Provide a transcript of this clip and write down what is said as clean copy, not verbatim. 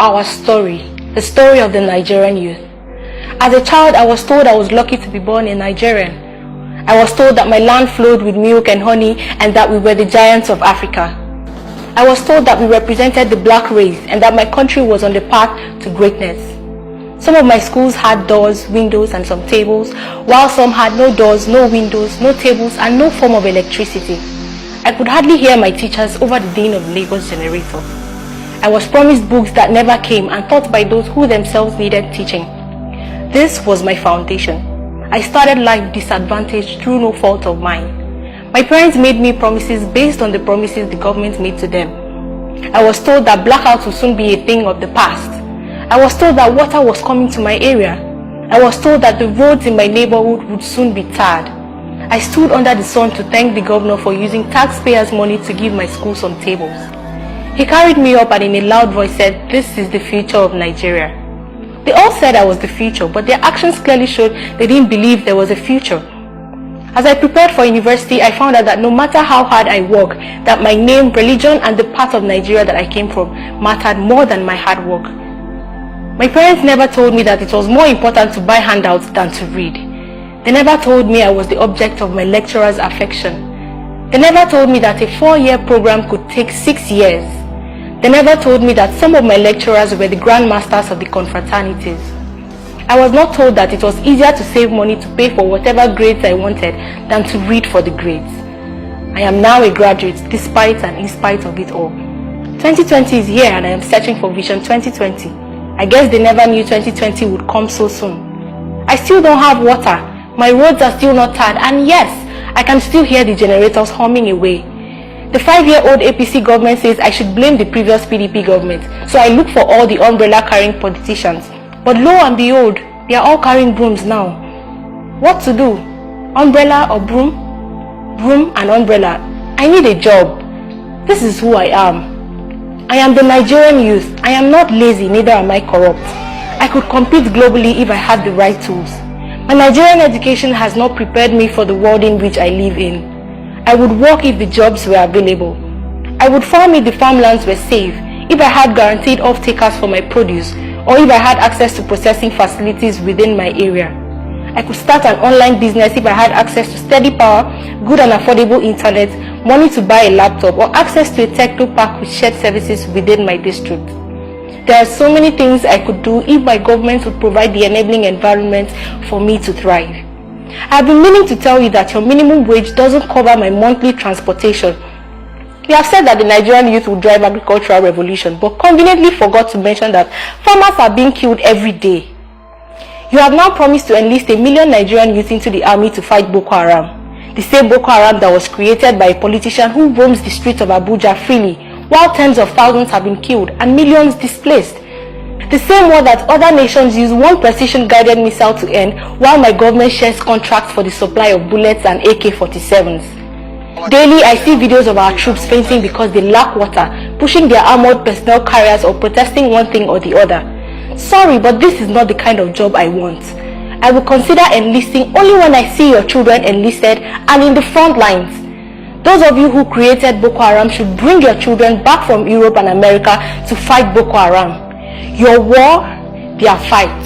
our story, the story of the Nigerian youth. As a child, I was told I was lucky to be born a Nigerian. I was told that my land flowed with milk and honey and that we were the giants of Africa. I was told that we represented the black race and that my country was on the path to greatness. Some of my schools had doors, windows, and some tables, while some had no doors, no windows, no tables, and no form of electricity. I could hardly hear my teachers over the din of Lagos generator. I was promised books that never came and taught by those who themselves needed teaching. This was my foundation. I started life disadvantaged through no fault of mine. My parents made me promises based on the promises the government made to them. I was told that blackouts would soon be a thing of the past. I was told that water was coming to my area. I was told that the roads in my neighborhood would soon be tarred. I stood under the sun to thank the governor for using taxpayers' money to give my school some tables. He carried me up and in a loud voice said, "This is the future of Nigeria." They all said I was the future, but their actions clearly showed they didn't believe there was a future. As I prepared for university, I found out that no matter how hard I worked, that my name, religion, and the part of Nigeria that I came from mattered more than my hard work. My parents never told me that it was more important to buy handouts than to read. They never told me I was the object of my lecturer's affection. They never told me that a 4-year program could take 6 years. They never told me that some of my lecturers were the grandmasters of the confraternities. I was not told that it was easier to save money to pay for whatever grades I wanted than to read for the grades. I am now a graduate despite and in spite of it all. 2020 is here and I am searching for Vision 2020. I guess they never knew 2020 would come so soon. I still don't have water. My roads are still not tarred, and yes, I can still hear the generators humming away. The 5-year-old APC government says I should blame the previous PDP government, so I look for all the umbrella-carrying politicians. But lo and behold, they are all carrying brooms now. What to do? Umbrella or broom? Broom and umbrella. I need a job. This is who I am. I am the Nigerian youth. I am not lazy, neither am I corrupt. I could compete globally if I had the right tools. My Nigerian education has not prepared me for the world in which I live in. I would work if the jobs were available. I would farm if the farmlands were safe, if I had guaranteed off-takers for my produce, or if I had access to processing facilities within my area. I could start an online business if I had access to steady power, good and affordable internet, money to buy a laptop, or access to a techno park with shared services within my district. There are so many things I could do if my government would provide the enabling environment for me to thrive. I've been meaning to tell you that your minimum wage doesn't cover my monthly transportation. You have said that the Nigerian youth will drive agricultural revolution, but conveniently forgot to mention that farmers are being killed every day. You have now promised to enlist 1 million Nigerian youth into the army to fight Boko Haram. The same Boko Haram that was created by a politician who roams the streets of Abuja freely, while tens of thousands have been killed and millions displaced. The same war that other nations use one precision-guided missile to end, while my government shares contracts for the supply of bullets and AK-47s. Daily, I see videos of our troops fainting because they lack water, pushing their armored personnel carriers or protesting one thing or the other. Sorry, but this is not the kind of job I want. I will consider enlisting only when I see your children enlisted and in the front lines. Those of you who created Boko Haram should bring your children back from Europe and America to fight Boko Haram. Your war, their fight.